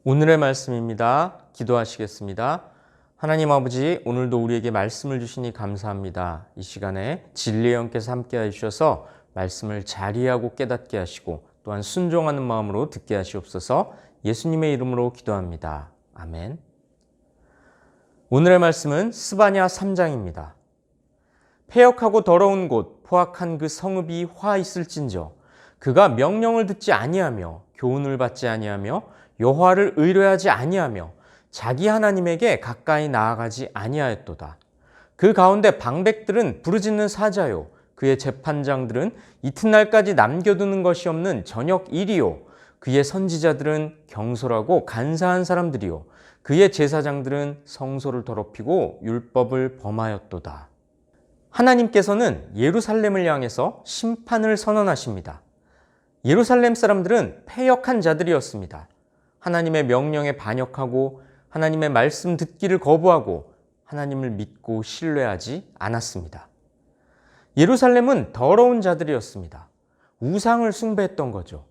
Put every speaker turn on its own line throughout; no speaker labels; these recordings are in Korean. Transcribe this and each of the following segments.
오늘의 말씀입니다. 기도하시겠습니다. 하나님 아버지, 오늘도 우리에게 말씀을 주시니 감사합니다. 이 시간에 진리의 영께서 함께해 주셔서 말씀을 잘 이해하고 깨닫게 하시고 또한 순종하는 마음으로 듣게 하시옵소서. 예수님의 이름으로 기도합니다. 아멘. 오늘의 말씀은 스바냐 3장입니다. 패역하고 더러운 곳 포악한 그 성읍이 화 있을진저 그가 명령을 듣지 아니하며 교훈을 받지 아니하며 여호와를 의뢰하지 아니하며 자기 하나님에게 가까이 나아가지 아니하였도다. 그 가운데 방백들은 부르짖는 사자요 그의 재판장들은 이튿날까지 남겨두는 것이 없는 저녁 일이요 그의 선지자들은 경솔하고 간사한 사람들이요 그의 제사장들은 성소를 더럽히고 율법을 범하였도다. 하나님께서는 예루살렘을 향해서 심판을 선언하십니다. 예루살렘 사람들은 패역한 자들이었습니다. 하나님의 명령에 반역하고 하나님의 말씀 듣기를 거부하고 하나님을 믿고 신뢰하지 않았습니다. 예루살렘은 더러운 자들이었습니다. 우상을 숭배했던 거죠.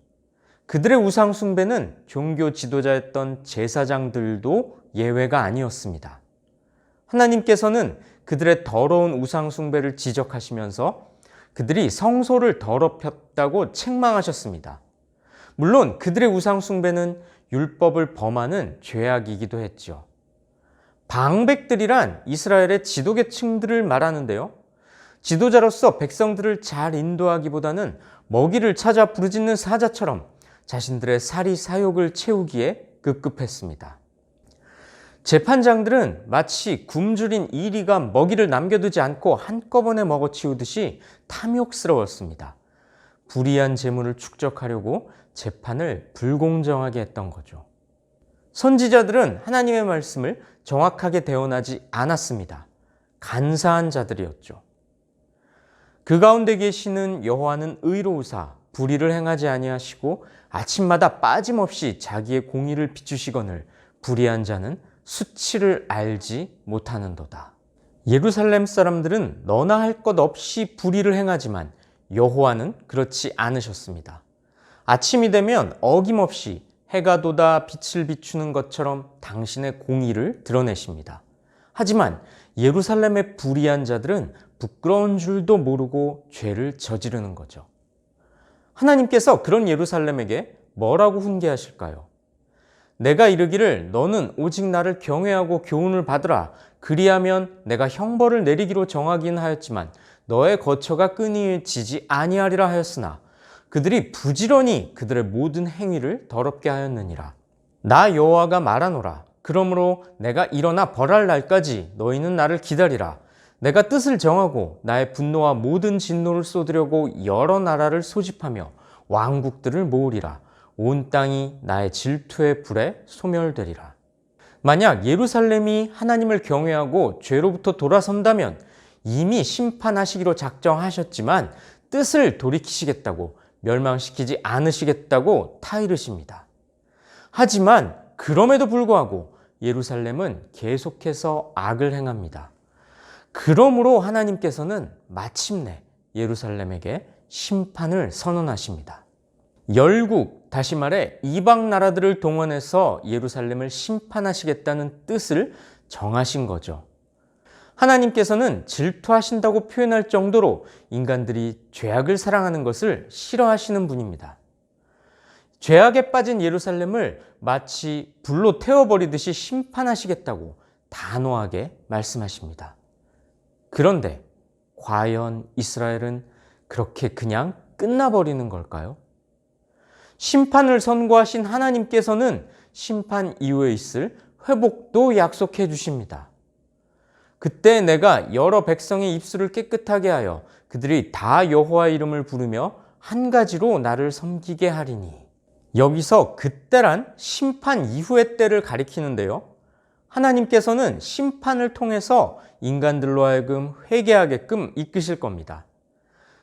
그들의 우상 숭배는 종교 지도자였던 제사장들도 예외가 아니었습니다. 하나님께서는 그들의 더러운 우상 숭배를 지적하시면서 그들이 성소를 더럽혔다고 책망하셨습니다. 물론 그들의 우상 숭배는 율법을 범하는 죄악이기도 했죠. 방백들이란 이스라엘의 지도계층들을 말하는데요. 지도자로서 백성들을 잘 인도하기보다는 먹이를 찾아 부르짖는 사자처럼 자신들의 사리 사욕을 채우기에 급급했습니다. 재판장들은 마치 굶주린 이리가 먹이를 남겨두지 않고 한꺼번에 먹어치우듯이 탐욕스러웠습니다. 불이한 재물을 축적하려고 재판을 불공정하게 했던 거죠. 선지자들은 하나님의 말씀을 정확하게 대언하지 않았습니다. 간사한 자들이었죠. 그 가운데 계시는 여호와는 의로우사 불의를 행하지 아니하시고 아침마다 빠짐없이 자기의 공의를 비추시거늘 불의한 자는 수치를 알지 못하는도다. 예루살렘 사람들은 너나 할 것 없이 불의를 행하지만 여호와는 그렇지 않으셨습니다. 아침이 되면 어김없이 해가 돋아 빛을 비추는 것처럼 당신의 공의를 드러내십니다. 하지만 예루살렘의 불의한 자들은 부끄러운 줄도 모르고 죄를 저지르는 거죠. 하나님께서 그런 예루살렘에게 뭐라고 훈계하실까요? 내가 이르기를 너는 오직 나를 경외하고 교훈을 받으라. 그리하면 내가 형벌을 내리기로 정하긴 하였지만 너의 거처가 끊이지지 아니하리라 하였으나 그들이 부지런히 그들의 모든 행위를 더럽게 하였느니라. 나 여호와가 말하노라. 그러므로 내가 일어나 벌할 날까지 너희는 나를 기다리라. 내가 뜻을 정하고 나의 분노와 모든 진노를 쏟으려고 여러 나라를 소집하며 왕국들을 모으리라. 온 땅이 나의 질투의 불에 소멸되리라. 만약 예루살렘이 하나님을 경외하고 죄로부터 돌아선다면 이미 심판하시기로 작정하셨지만 뜻을 돌이키시겠다고 멸망시키지 않으시겠다고 타이르십니다. 하지만 그럼에도 불구하고 예루살렘은 계속해서 악을 행합니다. 그러므로 하나님께서는 마침내 예루살렘에게 심판을 선언하십니다. 열국, 다시 말해 이방 나라들을 동원해서 예루살렘을 심판하시겠다는 뜻을 정하신 거죠. 하나님께서는 질투하신다고 표현할 정도로 인간들이 죄악을 사랑하는 것을 싫어하시는 분입니다. 죄악에 빠진 예루살렘을 마치 불로 태워버리듯이 심판하시겠다고 단호하게 말씀하십니다. 그런데 과연 이스라엘은 그렇게 그냥 끝나버리는 걸까요? 심판을 선고하신 하나님께서는 심판 이후에 있을 회복도 약속해 주십니다. 그때 내가 여러 백성의 입술을 깨끗하게 하여 그들이 다 여호와 이름을 부르며 한 가지로 나를 섬기게 하리니. 여기서 그때란 심판 이후의 때를 가리키는데요. 하나님께서는 심판을 통해서 인간들로 하여금 회개하게끔 이끄실 겁니다.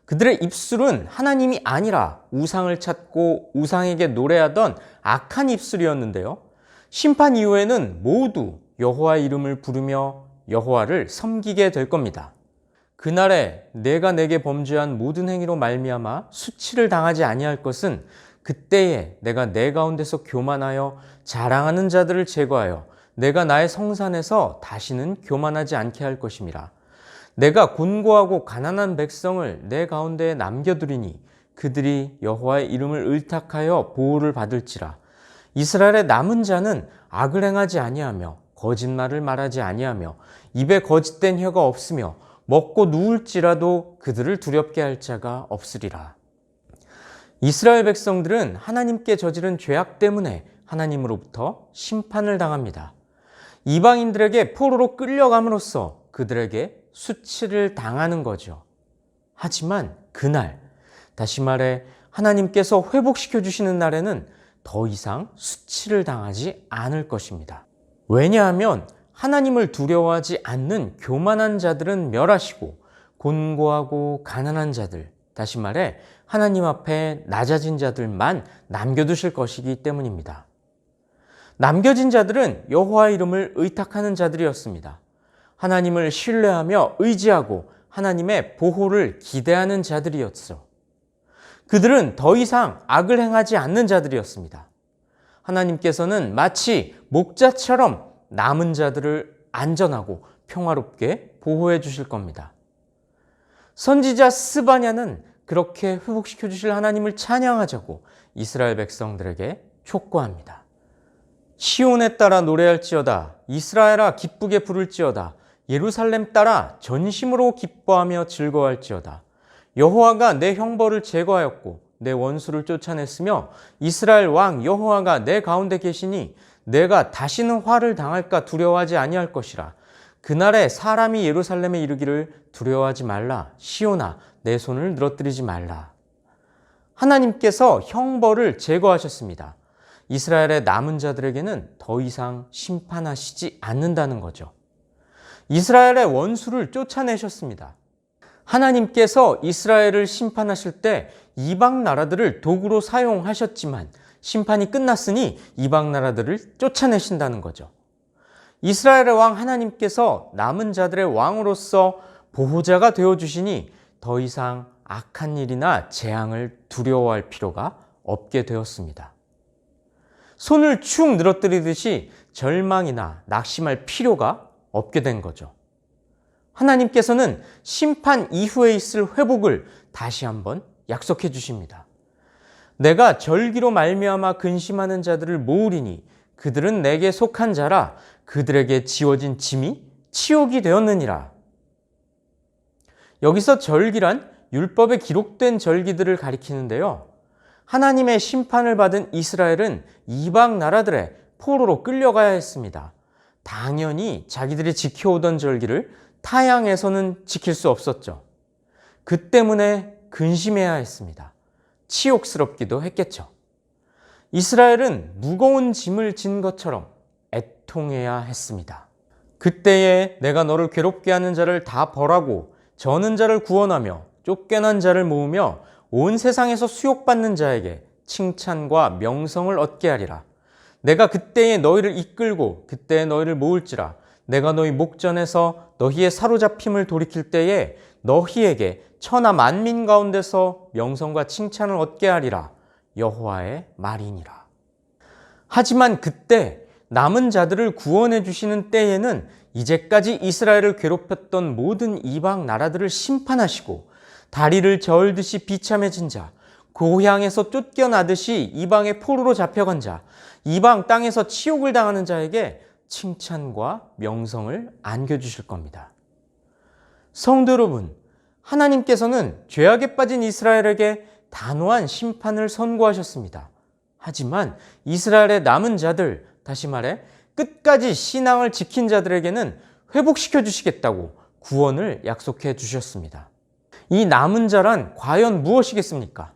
그들의 입술은 하나님이 아니라 우상을 찾고 우상에게 노래하던 악한 입술이었는데요. 심판 이후에는 모두 여호와 이름을 부르며 여호와를 섬기게 될 겁니다. 그날에 내가 내게 범죄한 모든 행위로 말미암아 수치를 당하지 아니할 것은 그때에 내가 내 가운데서 교만하여 자랑하는 자들을 제거하여 내가 나의 성산에서 다시는 교만하지 않게 할 것임이라. 내가 곤고하고 가난한 백성을 내 가운데에 남겨두리니 그들이 여호와의 이름을 의탁하여 보호를 받을지라. 이스라엘의 남은 자는 악을 행하지 아니하며 거짓말을 말하지 아니하며 입에 거짓된 혀가 없으며 먹고 누울지라도 그들을 두렵게 할 자가 없으리라. 이스라엘 백성들은 하나님께 저지른 죄악 때문에 하나님으로부터 심판을 당합니다. 이방인들에게 포로로 끌려감으로써 그들에게 수치를 당하는 거죠. 하지만 그날, 다시 말해 하나님께서 회복시켜 주시는 날에는 더 이상 수치를 당하지 않을 것입니다. 왜냐하면 하나님을 두려워하지 않는 교만한 자들은 멸하시고 곤고하고 가난한 자들, 다시 말해 하나님 앞에 낮아진 자들만 남겨두실 것이기 때문입니다. 남겨진 자들은 여호와의 이름을 의탁하는 자들이었습니다. 하나님을 신뢰하며 의지하고 하나님의 보호를 기대하는 자들이었죠. 그들은 더 이상 악을 행하지 않는 자들이었습니다. 하나님께서는 마치 목자처럼 남은 자들을 안전하고 평화롭게 보호해 주실 겁니다. 선지자 스바냐는 그렇게 회복시켜 주실 하나님을 찬양하자고 이스라엘 백성들에게 촉구합니다. 시온에 따라 노래할지어다. 이스라엘아 기쁘게 부를지어다. 예루살렘 따라 전심으로 기뻐하며 즐거워할지어다. 여호와가 내 형벌을 제거하였고 내 원수를 쫓아냈으며 이스라엘 왕 여호와가 내 가운데 계시니 내가 다시는 화를 당할까 두려워하지 아니할 것이라. 그날에 사람이 예루살렘에 이르기를 두려워하지 말라. 시온아 내 손을 늘어뜨리지 말라. 하나님께서 형벌을 제거하셨습니다. 이스라엘의 남은 자들에게는 더 이상 심판하시지 않는다는 거죠. 이스라엘의 원수를 쫓아내셨습니다. 하나님께서 이스라엘을 심판하실 때 이방 나라들을 도구로 사용하셨지만 심판이 끝났으니 이방 나라들을 쫓아내신다는 거죠. 이스라엘의 왕 하나님께서 남은 자들의 왕으로서 보호자가 되어주시니 더 이상 악한 일이나 재앙을 두려워할 필요가 없게 되었습니다. 손을 축 늘어뜨리듯이 절망이나 낙심할 필요가 없게 된 거죠. 하나님께서는 심판 이후에 있을 회복을 다시 한번 약속해 주십니다. 내가 절기로 말미암아 근심하는 자들을 모으리니 그들은 내게 속한 자라. 그들에게 지워진 짐이 치욕이 되었느니라. 여기서 절기란 율법에 기록된 절기들을 가리키는데요. 하나님의 심판을 받은 이스라엘은 이방 나라들의 포로로 끌려가야 했습니다. 당연히 자기들이 지켜오던 절기를 타향에서는 지킬 수 없었죠. 그 때문에 근심해야 했습니다. 치욕스럽기도 했겠죠. 이스라엘은 무거운 짐을 진 것처럼 애통해야 했습니다. 그때에 내가 너를 괴롭게 하는 자를 다 벌하고 저는 자를 구원하며 쫓겨난 자를 모으며 온 세상에서 수욕받는 자에게 칭찬과 명성을 얻게 하리라. 내가 그때에 너희를 이끌고 그때에 너희를 모을지라. 내가 너희 목전에서 너희의 사로잡힘을 돌이킬 때에 너희에게 천하 만민 가운데서 명성과 칭찬을 얻게 하리라. 여호와의 말이니라. 하지만 그때 남은 자들을 구원해 주시는 때에는 이제까지 이스라엘을 괴롭혔던 모든 이방 나라들을 심판하시고 다리를 저을듯이 비참해진 자, 고향에서 쫓겨나듯이 이방의 포로로 잡혀간 자, 이방 땅에서 치욕을 당하는 자에게 칭찬과 명성을 안겨주실 겁니다. 성도 여러분, 하나님께서는 죄악에 빠진 이스라엘에게 단호한 심판을 선고하셨습니다. 하지만 이스라엘의 남은 자들, 다시 말해 끝까지 신앙을 지킨 자들에게는 회복시켜 주시겠다고 구원을 약속해 주셨습니다. 이 남은 자란 과연 무엇이겠습니까?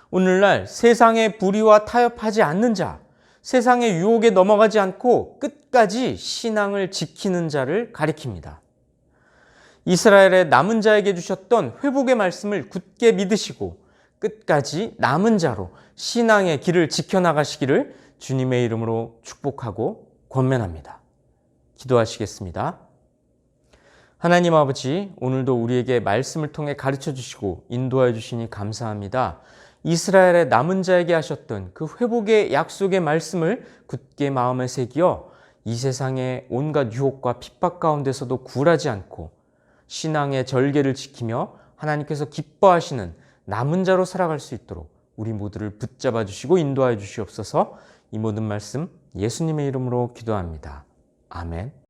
오늘날 세상의 불의와 타협하지 않는 자, 세상의 유혹에 넘어가지 않고 끝까지 신앙을 지키는 자를 가리킵니다. 이스라엘의 남은 자에게 주셨던 회복의 말씀을 굳게 믿으시고 끝까지 남은 자로 신앙의 길을 지켜나가시기를 주님의 이름으로 축복하고 권면합니다. 기도하시겠습니다. 하나님 아버지, 오늘도 우리에게 말씀을 통해 가르쳐 주시고 인도하여 주시니 감사합니다. 이스라엘의 남은 자에게 하셨던 그 회복의 약속의 말씀을 굳게 마음에 새기어 이 세상의 온갖 유혹과 핍박 가운데서도 굴하지 않고 신앙의 절개를 지키며 하나님께서 기뻐하시는 남은 자로 살아갈 수 있도록 우리 모두를 붙잡아 주시고 인도하여 주시옵소서. 이 모든 말씀 예수님의 이름으로 기도합니다. 아멘.